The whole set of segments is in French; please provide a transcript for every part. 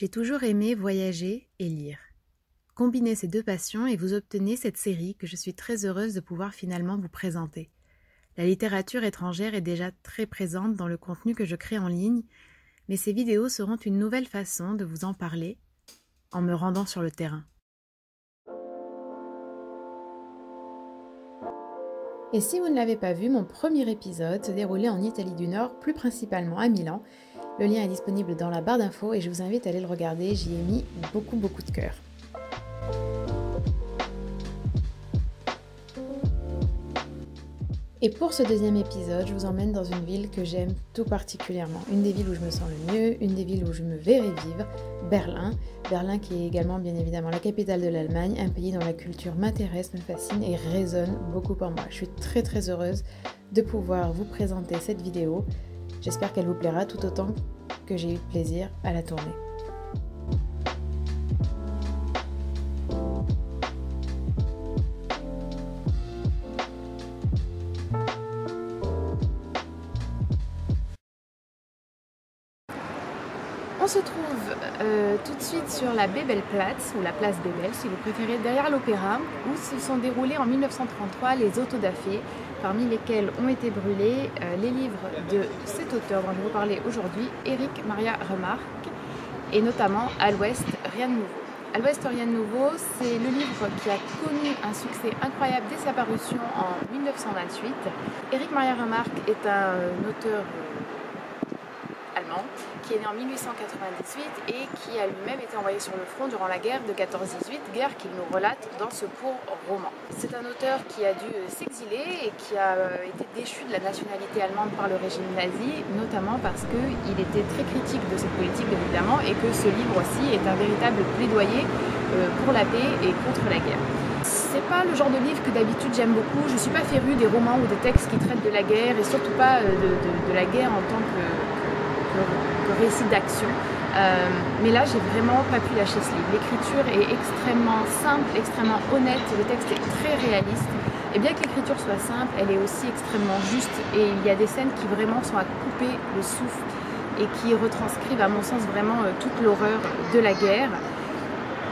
J'ai toujours aimé voyager et lire. Combinez ces deux passions et vous obtenez cette série que je suis très heureuse de pouvoir finalement vous présenter. La littérature étrangère est déjà très présente dans le contenu que je crée en ligne, mais ces vidéos seront une nouvelle façon de vous en parler en me rendant sur le terrain. Et si vous ne l'avez pas vu, mon premier épisode se déroulait en Italie du Nord, plus principalement à Milan. Le lien est disponible dans la barre d'infos et je vous invite à aller le regarder, j'y ai mis beaucoup de cœur. Et pour ce deuxième épisode, je vous emmène dans une ville que j'aime tout particulièrement. Une des villes où je me sens le mieux, une des villes où je me verrai vivre, Berlin. Berlin qui est également bien évidemment la capitale de l'Allemagne, un pays dont la culture m'intéresse, me fascine et résonne beaucoup pour moi. Je suis très heureuse de pouvoir vous présenter cette vidéo. J'espère qu'elle vous plaira tout autant que j'ai eu de plaisir à la tourner. On se trouve tout de suite sur la Bebelplatz, ou la place Bebel si vous préférez, derrière l'opéra, où se sont déroulés en 1933 les autodafés, parmi lesquels ont été brûlés les livres de cet auteur dont je vais vous parler aujourd'hui, Erich Maria Remarque, et notamment À l'Ouest, rien de nouveau. À l'Ouest, rien de nouveau, c'est le livre qui a connu un succès incroyable dès sa parution en 1928. Erich Maria Remarque est un auteur allemand qui est né en 1898 et qui a lui-même été envoyé sur le front durant la guerre de 14-18, guerre qu'il nous relate dans ce court roman. C'est un auteur qui a dû s'exiler et qui a été déchu de la nationalité allemande par le régime nazi, notamment parce qu'il était très critique de cette politique évidemment et que ce livre aussi est un véritable plaidoyer pour la paix et contre la guerre. C'est pas le genre de livre que d'habitude j'aime beaucoup, je suis pas férue des romans ou des textes qui traitent de la guerre et surtout pas de la guerre en tant que récit d'action, mais là j'ai vraiment pas pu lâcher ce livre. L'écriture est extrêmement simple, extrêmement honnête, le texte est très réaliste et bien que l'écriture soit simple, elle est aussi extrêmement juste et il y a des scènes qui vraiment sont à couper le souffle et qui retranscrivent à mon sens vraiment toute l'horreur de la guerre.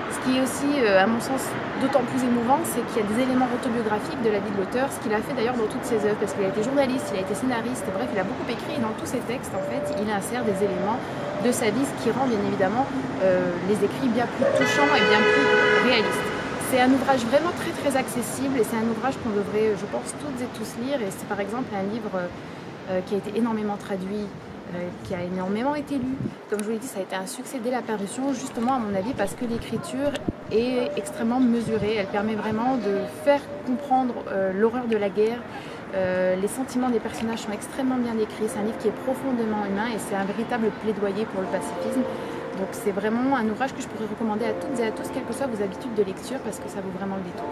Ce qui est aussi, à mon sens, d'autant plus émouvant, c'est qu'il y a des éléments autobiographiques de la vie de l'auteur, ce qu'il a fait d'ailleurs dans toutes ses œuvres, parce qu'il a été journaliste, il a été scénariste, bref, il a beaucoup écrit, et dans tous ses textes, en fait, il insère des éléments de sa vie, ce qui rend bien évidemment les écrits bien plus touchants et bien plus réalistes. C'est un ouvrage vraiment très accessible, et c'est un ouvrage qu'on devrait, je pense, toutes et tous lire, et c'est par exemple un livre qui a été énormément traduit, qui a énormément été lu. Comme je vous l'ai dit, ça a été un succès dès la parution, justement à mon avis parce que l'écriture est extrêmement mesurée. Elle permet vraiment de faire comprendre l'horreur de la guerre. Les sentiments des personnages sont extrêmement bien décrits. C'est un livre qui est profondément humain et c'est un véritable plaidoyer pour le pacifisme. Donc c'est vraiment un ouvrage que je pourrais recommander à toutes et à tous, quelles que soient vos habitudes de lecture, parce que ça vaut vraiment le détour.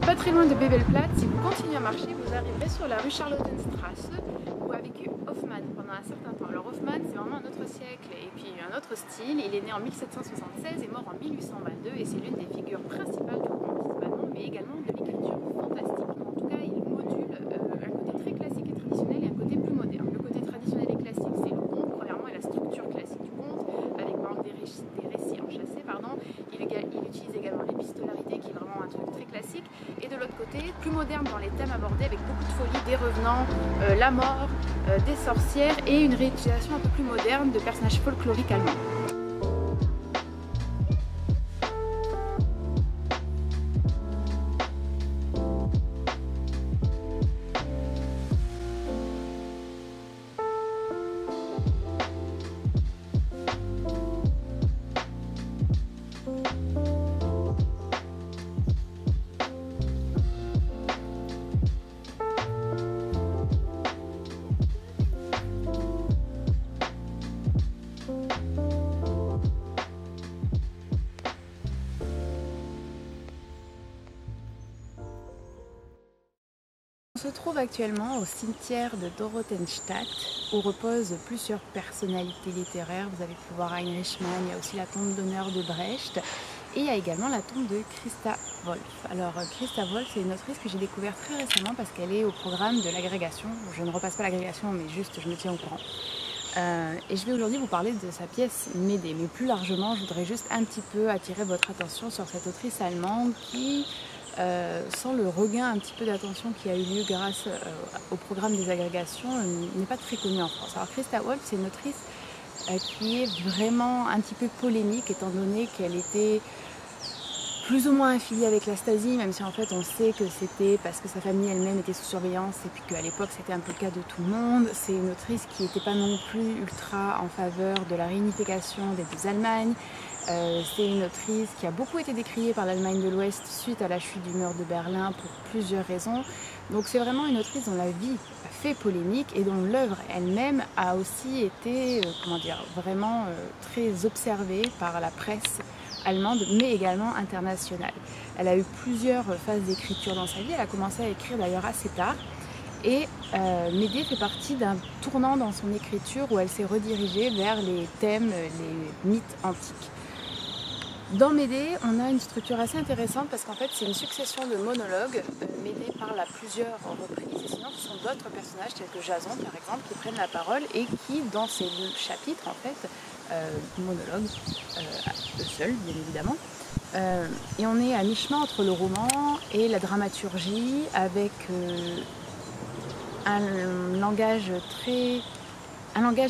Pas très loin de Bebelplatz, si vous continuez à marcher, vous arriverez sur la rue Charlottenstrasse où a vécu Hoffmann pendant un certain temps. Alors Hoffmann, c'est vraiment un autre siècle et puis un autre style. Il est né en 1776 et mort en 1822 et c'est l'une des figures principales du romantisme allemand, mais également de l'écriture fantastique. En tout cas, il module un côté très classique et traditionnel et un côté plus moderne. Le côté traditionnel et classique, c'est le conte, premièrement, et la structure classique du conte, avec par exemple des récits enchâssés, pardon. Il utilise également l'épistolarité, qui est vraiment un truc très classique. Et de l'autre côté, plus moderne dans les thèmes abordés avec beaucoup de folie, des revenants, la mort, des sorcières et une réutilisation un peu plus moderne de personnages folkloriques allemands. se trouve actuellement au cimetière de Dorotheenstadt où reposent plusieurs personnalités littéraires. Vous avez pu voir Heinrich Mann, il y a aussi la tombe d'honneur de Brecht et il y a également la tombe de Christa Wolf. Alors Christa Wolf, c'est une autrice que j'ai découverte très récemment parce qu'elle est au programme de l'agrégation. Je ne repasse pas l'agrégation mais juste je me tiens au courant. Et je vais aujourd'hui vous parler de sa pièce Médée, mais plus largement je voudrais juste un petit peu attirer votre attention sur cette autrice allemande qui, sans le regain un petit peu d'attention qui a eu lieu grâce au programme des agrégations, n'est pas très connue en France. Alors Christa Wolf, c'est une autrice qui est vraiment un petit peu polémique étant donné qu'elle était plus ou moins affiliée avec la Stasi, même si en fait on sait que c'était parce que sa famille elle-même était sous surveillance et puis qu'à l'époque c'était un peu le cas de tout le monde. C'est une autrice qui n'était pas non plus ultra en faveur de la réunification des deux Allemagnes. C'est une autrice qui a beaucoup été décriée par l'Allemagne de l'Ouest suite à la chute du mur de Berlin pour plusieurs raisons. Donc c'est vraiment une autrice dont la vie a fait polémique et dont l'œuvre elle-même a aussi été vraiment très observée par la presse allemande mais également internationale. Elle a eu plusieurs phases d'écriture dans sa vie, elle a commencé à écrire d'ailleurs assez tard et Médée fait partie d'un tournant dans son écriture où elle s'est redirigée vers les thèmes, les mythes antiques. Dans Médée, on a une structure assez intéressante parce qu'en fait c'est une succession de monologues. Médée parle à plusieurs reprises et sinon ce sont d'autres personnages tels que Jason par exemple qui prennent la parole et qui dans ces deux chapitres en fait monologues, eux seuls bien évidemment. Et on est à mi-chemin entre le roman et la dramaturgie avec un langage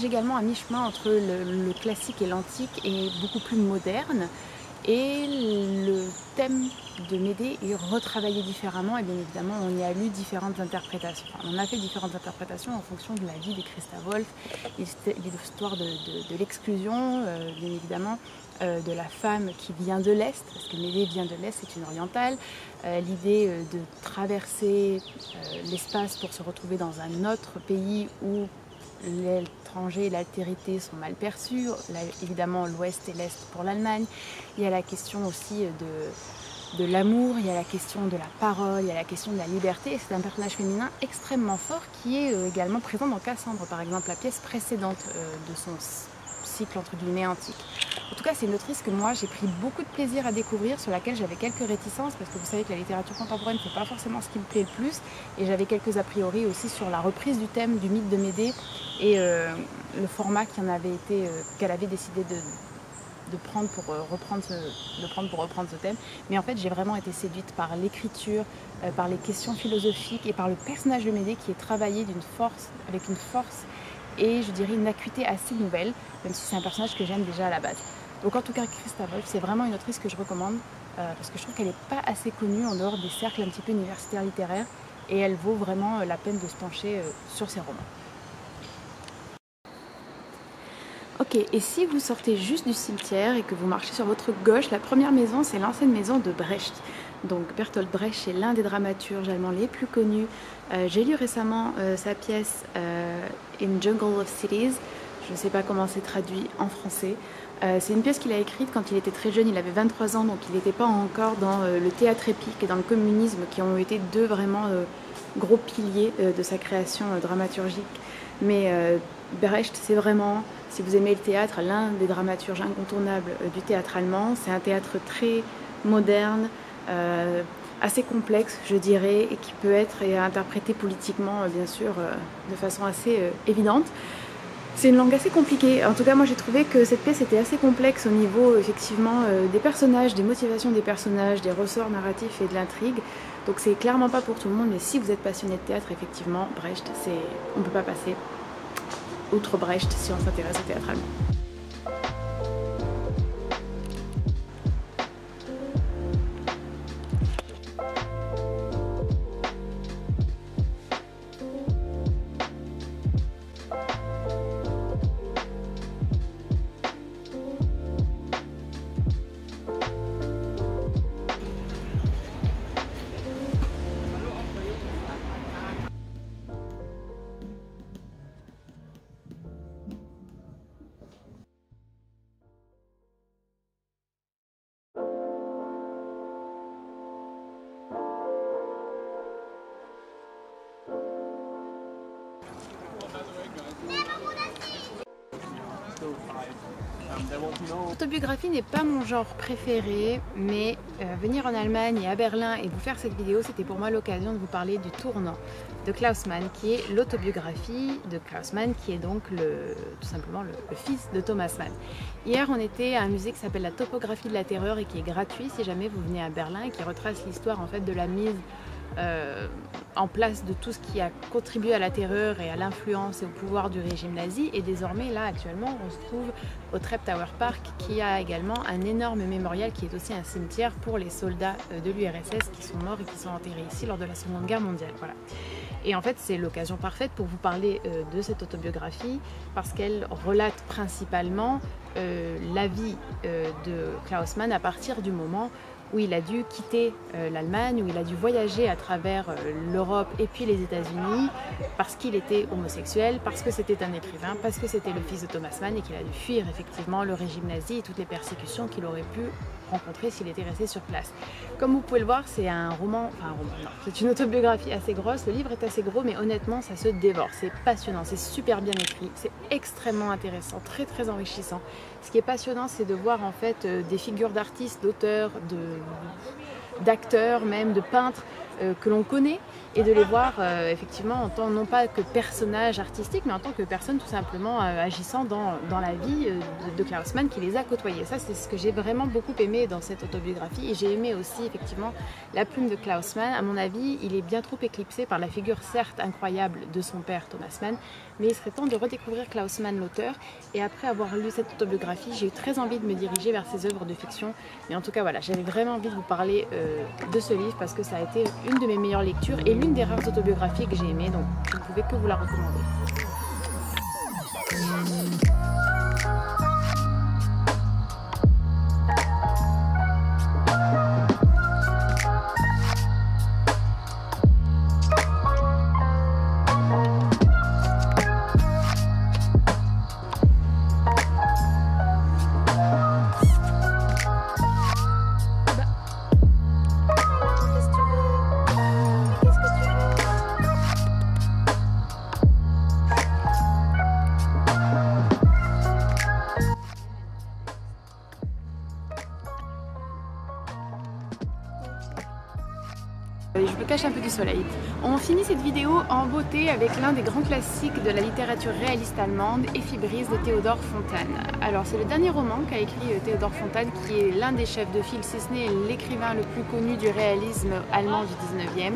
également à mi-chemin entre le classique et l'antique et beaucoup plus moderne. Et le thème de Médée est retravaillé différemment et bien évidemment on y a lu différentes interprétations. Enfin, on a fait différentes interprétations en fonction de la vie de Christa Wolf, l'histoire de l'exclusion, bien évidemment, de la femme qui vient de l'Est, parce que Médée vient de l'Est, c'est une orientale, l'idée de traverser l'espace pour se retrouver dans un autre pays où l'étranger et l'altérité sont mal perçus, là, évidemment l'Ouest et l'Est pour l'Allemagne. Il y a la question aussi de l'amour, il y a la question de la parole, il y a la question de la liberté. Et c'est un personnage féminin extrêmement fort qui est également présent dans Cassandre, par exemple, la pièce précédente de son cycle entre guillemets antique. En tout cas, c'est une autrice que moi j'ai pris beaucoup de plaisir à découvrir, sur laquelle j'avais quelques réticences parce que vous savez que la littérature contemporaine c'est pas forcément ce qui me plaît le plus et j'avais quelques a priori aussi sur la reprise du thème du mythe de Médée et le format qu'elle avait décidé de prendre pour reprendre ce thème. Mais en fait j'ai vraiment été séduite par l'écriture, par les questions philosophiques et par le personnage de Médée qui est travaillé avec une force et je dirais une acuité assez nouvelle, même si c'est un personnage que j'aime déjà à la base. Donc en tout cas Christa Wolf, c'est vraiment une autrice que je recommande parce que je trouve qu'elle n'est pas assez connue en dehors des cercles un petit peu universitaires littéraires et elle vaut vraiment la peine de se pencher sur ses romans. Ok, et si vous sortez juste du cimetière et que vous marchez sur votre gauche, la première maison c'est l'ancienne maison de Brecht. Donc Bertolt Brecht est l'un des dramaturges allemands les plus connus. J'ai lu récemment sa pièce In Jungle of Cities, je ne sais pas comment c'est traduit en français. C'est une pièce qu'il a écrite quand il était très jeune, il avait 23 ans, donc il n'était pas encore dans le théâtre épique et dans le communisme qui ont été deux vraiment gros piliers de sa création dramaturgique. Mais Brecht, c'est vraiment, si vous aimez le théâtre, l'un des dramaturges incontournables du théâtre allemand. C'est un théâtre très moderne, assez complexe, je dirais, et qui peut être interprété politiquement, bien sûr, de façon assez évidente. C'est une langue assez compliquée. En tout cas, moi j'ai trouvé que cette pièce était assez complexe au niveau, effectivement, des personnages, des motivations des personnages, des ressorts narratifs et de l'intrigue. Donc c'est clairement pas pour tout le monde, mais si vous êtes passionné de théâtre, effectivement, Brecht, on ne peut pas passer outre Brecht si on s'intéresse au théâtre allemand. L'autobiographie n'est pas mon genre préféré, mais venir en Allemagne et à Berlin et vous faire cette vidéo, c'était pour moi l'occasion de vous parler du Tournant de Klaus Mann, qui est l'autobiographie de Klaus Mann, qui est donc tout simplement le fils de Thomas Mann. Hier, on était à un musée qui s'appelle la Topographie de la Terreur et qui est gratuit si jamais vous venez à Berlin et qui retrace l'histoire en fait de la mise en place de tout ce qui a contribué à la terreur et à l'influence et au pouvoir du régime nazi. Et désormais, là, actuellement, on se trouve au Treptower Park, qui a également un énorme mémorial qui est aussi un cimetière pour les soldats de l'URSS qui sont morts et qui sont enterrés ici lors de la Seconde Guerre mondiale. Voilà. Et en fait, c'est l'occasion parfaite pour vous parler de cette autobiographie parce qu'elle relate principalement la vie de Klaus Mann à partir du moment où il a dû quitter l'Allemagne, où il a dû voyager à travers l'Europe et puis les États-Unis parce qu'il était homosexuel, parce que c'était un écrivain, parce que c'était le fils de Thomas Mann et qu'il a dû fuir effectivement le régime nazi et toutes les persécutions qu'il aurait pu rencontrer s'il était resté sur place. Comme vous pouvez le voir, c'est un roman, non, c'est une autobiographie assez grosse, le livre est assez gros mais honnêtement ça se dévore, c'est passionnant, c'est super bien écrit, c'est extrêmement intéressant, très très enrichissant. Ce qui est passionnant, c'est de voir en fait des figures d'artistes, d'auteurs, d'acteurs même, de peintres que l'on connaît et de les voir effectivement en tant non pas que personnages artistiques mais en tant que personnes tout simplement agissant dans la vie de Klaus Mann qui les a côtoyés. Ça c'est ce que j'ai vraiment beaucoup aimé dans cette autobiographie et j'ai aimé aussi effectivement la plume de Klaus Mann. À mon avis, il est bien trop éclipsé par la figure certes incroyable de son père Thomas Mann, mais il serait temps de redécouvrir Klaus Mann l'auteur et après avoir lu cette autobiographie, j'ai eu très envie de me diriger vers ses œuvres de fiction. Mais en tout cas voilà, j'avais vraiment envie de vous parler de ce livre parce que ça a été une de mes meilleures lectures et l'une des rares autobiographies que j'ai aimées, donc je ne pouvais que vous la recommander. Je me cache un peu du soleil. On finit cette vidéo en beauté avec l'un des grands classiques de la littérature réaliste allemande, Effi-Briest de Théodore Fontane. Alors c'est le dernier roman qu'a écrit Théodore Fontane qui est l'un des chefs de file, si ce n'est l'écrivain le plus connu du réalisme allemand du 19e.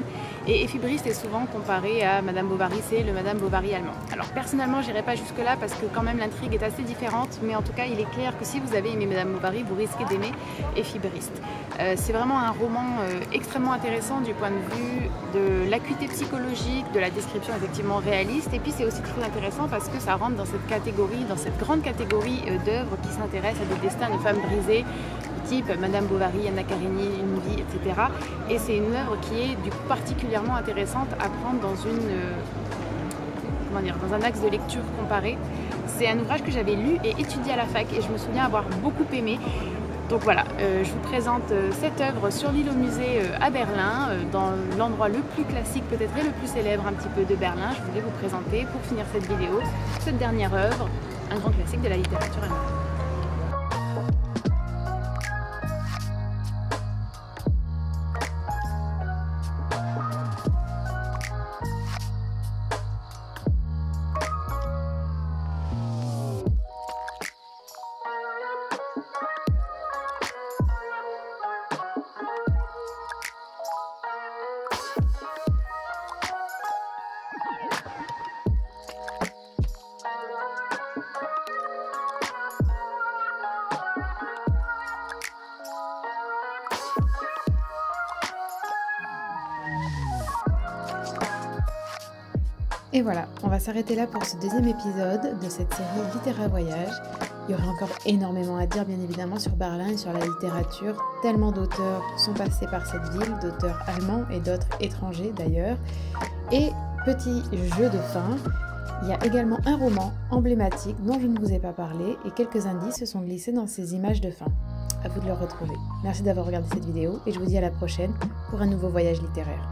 Et Effi-Briest est souvent comparé à Madame Bovary, c'est le Madame Bovary allemand. Alors personnellement j'irai pas jusque là parce que quand même l'intrigue est assez différente, mais en tout cas il est clair que si vous avez aimé Madame Bovary, vous risquez d'aimer Effi-Briest. C'est vraiment un roman extrêmement intéressant du point de vue de l'acuité psychologique, de la description effectivement réaliste, et puis c'est aussi très intéressant parce que ça rentre dans cette catégorie, dans cette grande catégorie d'œuvres qui s'intéressent à des destins de femmes brisées, type Madame Bovary, Anna Karenine, Une vie, etc. Et c'est une œuvre qui est du coup particulièrement intéressante à prendre dans dans un axe de lecture comparé. C'est un ouvrage que j'avais lu et étudié à la fac et je me souviens avoir beaucoup aimé. Donc voilà, je vous présente cette œuvre sur l'île au musée à Berlin, dans l'endroit le plus classique peut-être et le plus célèbre un petit peu de Berlin. Je voulais vous présenter pour finir cette vidéo, cette dernière œuvre, un grand classique de la littérature allemande. Et voilà, on va s'arrêter là pour ce deuxième épisode de cette série Littéraire Voyage. Il y aurait encore énormément à dire bien évidemment sur Berlin et sur la littérature. Tellement d'auteurs sont passés par cette ville, d'auteurs allemands et d'autres étrangers d'ailleurs. Et petit jeu de fin, il y a également un roman emblématique dont je ne vous ai pas parlé et quelques indices se sont glissés dans ces images de fin. À vous de le retrouver. Merci d'avoir regardé cette vidéo et je vous dis à la prochaine pour un nouveau voyage littéraire.